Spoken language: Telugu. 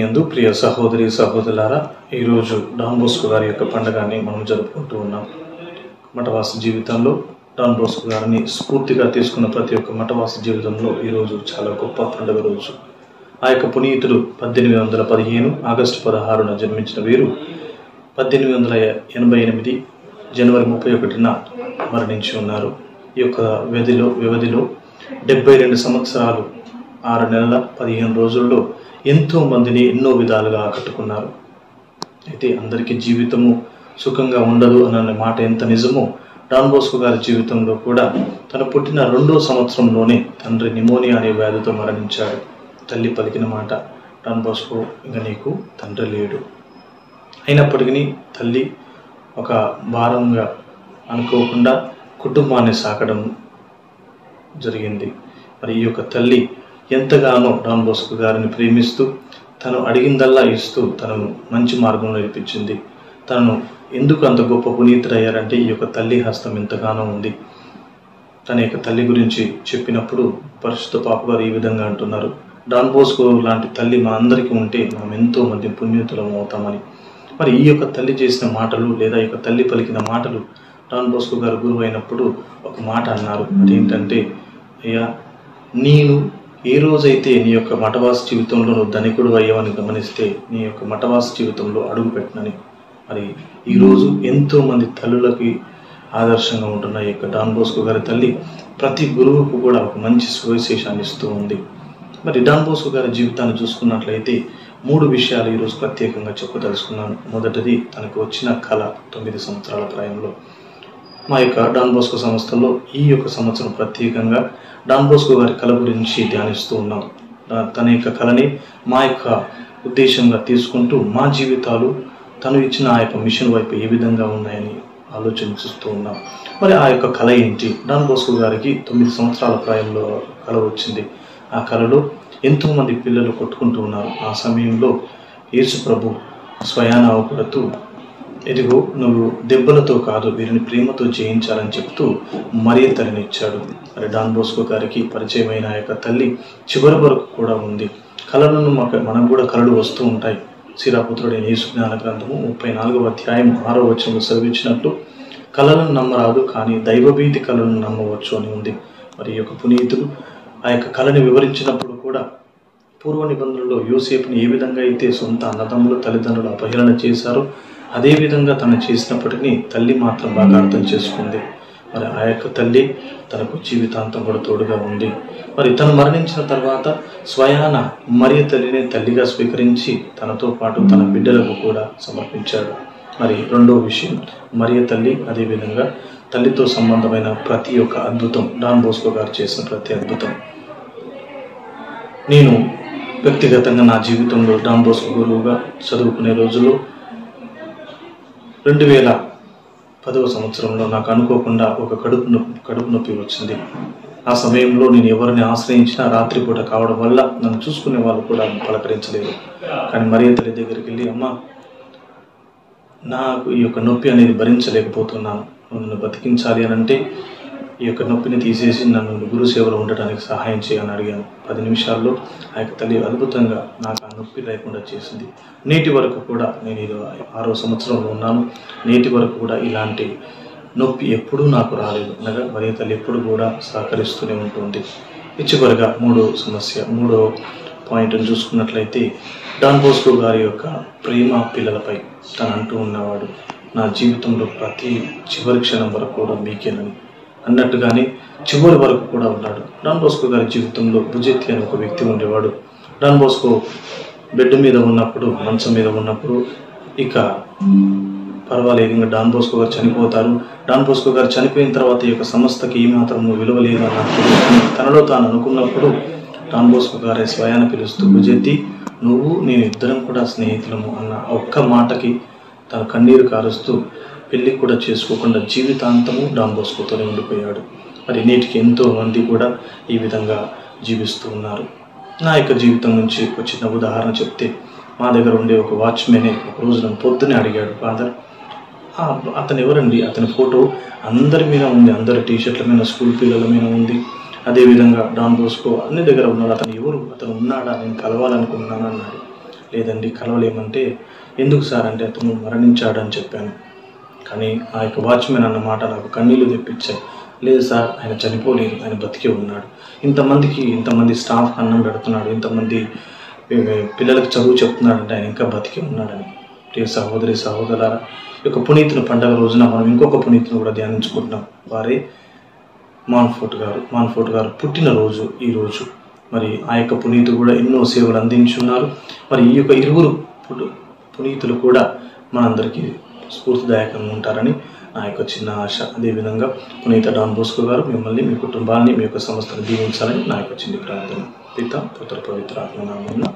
యందు ప్రియ సహోదరి సహోదరులారా, ఈరోజు డాన్ బోస్కో గారి యొక్క పండుగని మనం జరుపుకుంటూ ఉన్నాం. మఠవాస జీవితంలో డాన్ బోస్కో గారిని స్ఫూర్తిగా తీసుకున్న ప్రతి ఒక్క మఠవాస జీవితంలో ఈరోజు చాలా గొప్ప పండుగ రోజు. ఆ యొక్క పునీతుడు 1815 ఆగస్టు 16న జన్మించిన వీరు 1888 జనవరి 31న మరణించి ఉన్నారు. ఈ యొక్క వ్యవధిలో 72 సంవత్సరాలు 6 నెలల 15 రోజుల్లో ఎంతో మందిని ఎన్నో విధాలుగా ఆకట్టుకున్నారు. అయితే అందరికీ జీవితము సుఖంగా ఉండదు అన్న మాట ఎంత నిజమో, డాన్ బోస్కో గారి జీవితంలో కూడా తను పుట్టిన 2వ సంవత్సరంలోనే తండ్రి నిమోనియా అనే వ్యాధితో మరణించాడు. తల్లి పలికిన మాట, డాన్ బోస్కో ఇంకా నీకు తండ్రి లేడు. అయినప్పటికీ తల్లి ఒక భారంగా అనుకోకుండా కుటుంబాన్ని సాకడం జరిగింది. మరి ఈ యొక్క తల్లి ఎంతగానో డాన్ బోస్కో గారిని ప్రేమిస్తూ తను అడిగిందల్లా ఇస్తూ తనను మంచి మార్గంలో నడిపించింది. తనను ఎందుకు అంత గొప్ప పునీతుడయ్యారంటే ఈ యొక్క తల్లి హస్తం ఎంతగానో ఉంది. తన యొక్క తల్లి గురించి చెప్పినప్పుడు పరిశుద్ధ పాప గారు ఈ విధంగా అంటున్నారు, డాన్ బోస్కో లాంటి తల్లి మా అందరికీ ఉంటే మనం ఎంతో మంది పుణ్యతులం అవుతామని. మరి ఈ యొక్క తల్లి చేసిన మాటలు లేదా ఈ యొక్క తల్లి పలికిన మాటలు డాన్ బోస్కో గారు గురువు అయినప్పుడు ఒక మాట అన్నారు. అదేంటంటే, అయ్యా, నేను ఏ రోజైతే నీ యొక్క మఠవాస జీవితంలో నువ్వు ధనికుడు అయ్యావని గమనిస్తే నీ యొక్క మఠవాస జీవితంలో అడుగు పెట్టినని. మరి ఈరోజు ఎంతోమంది తల్లులకి ఆదర్శంగా ఉంటున్న ఈ యొక్క డాన్ బోస్కో గారి తల్లి ప్రతి గురువుకు కూడా ఒక మంచి సువిశేషాన్ని ఇస్తూ ఉంది. మరి డాన్ బోస్కో గారి జీవితాన్ని చూసుకున్నట్లయితే 3 విషయాలు ఈరోజు ప్రత్యేకంగా చెప్పదలుచుకున్నాను. మొదటిది, తనకు వచ్చిన కళ 9 సంవత్సరాల ప్రాయంలో. మా యొక్క డాన్ బోస్కో సంస్థలో ఈ యొక్క సంవత్సరం ప్రత్యేకంగా డాన్ బోస్కో గారి కళ గురించి ధ్యానిస్తూ ఉన్నాం. తన యొక్క కళని మా యొక్క ఉద్దేశంగా తీసుకుంటూ మా జీవితాలు తను ఇచ్చిన ఆ యొక్క మిషన్ వైపు ఏ విధంగా ఉన్నాయని ఆలోచించుతూ ఉన్నాం. మరి ఆ యొక్క కళ ఏంటి? డాన్ బోస్కో గారికి 9 సంవత్సరాల ప్రాయంలో కళ వచ్చింది. ఆ కళలో ఎంతోమంది పిల్లలు కొట్టుకుంటూ ఉన్నారు. ఆ సమయంలో యేసు ప్రభు స్వయాన అవపడుతూ, ఇదిగో నువ్వు దెబ్బలతో కాదు వీరిని ప్రేమతో జయించాలని చెప్తూ మరియ తల్లిని ఇచ్చాడు. మరి డాన్ బోస్కో గారికి పరిచయమైన ఆ యొక్క తల్లి చివరి వరకు కూడా ఉంది. కళలను మనకు కూడా కళలు వస్తూ ఉంటాయి. శిరాపుత్రుడైన యేసు జ్ఞాన గ్రంథము 34వ అధ్యాయం 6వ వచనంలో చదివించినట్టు, కళలను నమ్మరాదు కానీ దైవభీతి కళలను నమ్మవచ్చు అని ఉంది. మరి ఈ యొక్క పునీతుడు ఆ యొక్క కళని వివరించినప్పుడు కూడా పూర్వ నిబంధనలో యోసేపుని ఏ విధంగా అయితే సొంత అన్నదమ్ములు తల్లిదండ్రులు అపహరణ చేశారో అదేవిధంగా తను చేసినప్పటికీ తల్లి మాత్రం బాగా అర్థం చేసుకుంది. మరి ఆ యొక్క తల్లి తనకు జీవితాంతం కూడా తోడుగా ఉంది. మరి తను మరణించిన తర్వాత స్వయాన మరియ తల్లిని తల్లిగా స్వీకరించి తనతో పాటు తన బిడ్డలకు కూడా సమర్పించాడు. మరి 2వ విషయం, మరియ తల్లి అదేవిధంగా తల్లితో సంబంధమైన ప్రతి ఒక్క అద్భుతం, డాన్ బోస్కో గారు చేసిన ప్రతి అద్భుతం నేను వ్యక్తిగతంగా నా జీవితంలో డాన్ బోస్కో గురువుగా చదువుకునే రోజుల్లో 2010వ సంవత్సరంలో నాకు అనుకోకుండా ఒక కడుపు నొప్పి వచ్చింది. ఆ సమయంలో నేను ఎవరిని ఆశ్రయించినా రాత్రిపూట కావడం వల్ల నన్ను చూసుకునే వాళ్ళు కూడా పలకరించలేదు. కానీ మరియ తల్లి దగ్గరికి వెళ్ళి, అమ్మ, నాకు ఈ యొక్క నొప్పి అనేది భరించలేకపోతున్నాను, నన్ను బతికించాలి అని అంటే ఈ యొక్క నొప్పిని తీసేసి నన్ను గురు సేవలో ఉండటానికి సహాయం చేయని అడిగాను. 10 నిమిషాల్లో ఆ యొక్క తల్లి అద్భుతంగా నాకు ఆ నొప్పి లేకుండా చేసింది. నేటి వరకు కూడా నేను 6వ సంవత్సరంలో ఉన్నాను. నేటి వరకు కూడా ఇలాంటి నొప్పి ఎప్పుడూ నాకు రాలేదు. అనగా మరియ తల్లి ఎప్పుడు కూడా సహకరిస్తూనే ఉంటుంది. చివరిగా 3వ పాయింట్ని చూసుకున్నట్లయితే, డాన్ బోస్కో గారి యొక్క ప్రేమ పిల్లలపై తను అంటూ ఉన్నవాడు, నా జీవితంలో ప్రతి చివరి క్షణం వరకు కూడా మీకేనని అన్నట్టుగానే చివరి వరకు కూడా ఉన్నాడు. డాన్ బోస్కో గారి జీవితంలో బుజెత్తి అని ఒక వ్యక్తి ఉండేవాడు. డాన్ బోస్కో బెడ్ మీద ఉన్నప్పుడు, మంచం మీద ఉన్నప్పుడు, ఇక పర్వాలేదు ఇంకా డాన్ బోస్కో గారు చనిపోతారు, డాన్ బోస్కో గారు చనిపోయిన తర్వాత ఈ యొక్క సంస్థకి ఏమాత్రం విలువ లేదు అన్నప్పుడు తనలో తాను అనుకున్నప్పుడు డాన్ బోస్కో గారే స్వయాన పిలుస్తూ, బుజెత్తి, నువ్వు నేను ఇద్దరం కూడా స్నేహితులము అన్న ఒక్క మాటకి తన కన్నీరు కారుస్తూ పెళ్ళి కూడా చేసుకోకుండా జీవితాంతము డాన్ బోస్కోతోనే ఉండిపోయాడు. మరి నేటికి ఎంతో మంది కూడా ఈ విధంగా జీవిస్తూ ఉన్నారు. నా యొక్క జీవితం నుంచి ఒక చిన్న ఉదాహరణ చెప్తే, మా దగ్గర ఉండే ఒక వాచ్మెనే ఒక రోజు నన్ను పొద్దునే అడిగాడు, ఫాదర్, అతను ఎవరండి? అతని ఫోటో అందరి మీద ఉంది, అందరి టీషర్ట్ల మీద, స్కూల్ పిల్లల మీద ఉంది, అదేవిధంగా డాన్ బోస్కో అన్ని దగ్గర ఉన్నాడు, అతను ఎవరు? అతను ఉన్నాడా? నేను కలవాలనుకున్నాను అన్నాడు. లేదండి కలవలేమంటే, ఎందుకు సార్ అంటే అతను మరణించాడని చెప్పాను. కానీ ఆ యొక్క వాచ్మెన్ అన్న మాట నాకు కన్నీళ్లు తెప్పించాయి. లేదు సార్, ఆయన చనిపోలేదు, ఆయన బతికే ఉన్నాడు. ఇంతమంది స్టాఫ్ అన్నం పెడుతున్నాడు, ఇంతమంది పిల్లలకు చదువు చెప్తున్నాడంటే ఆయన ఇంకా బతికే ఉన్నాడని. ప్రియ సహోదరి సహోదరులారా, ఈ యొక్క పునీతుల పండుగ రోజున మనం ఇంకొక పునీతుని కూడా ధ్యానించుకుంటున్నాం. వారే మాన్ఫోర్ట్ గారు పుట్టినరోజు ఈరోజు. మరి ఆ యొక్క పునీతులు కూడా ఎన్నో సేవలు అందించున్నారు. మరి ఈ యొక్క ఇరువురు పునీతులు కూడా మనందరికీ స్ఫూర్తిదాయకంగా ఉంటారని నా యొక్క చిన్న ఆశ. అదేవిధంగా పునీత డాన్ బోస్కో గారు మిమ్మల్ని, మీ కుటుంబాన్ని, మీ యొక్క సంస్థను దీవించాలని నా యొక్క చిన్న ప్రార్థన. పిత పుత్ర పవిత్ర ఆత్మ నామమున.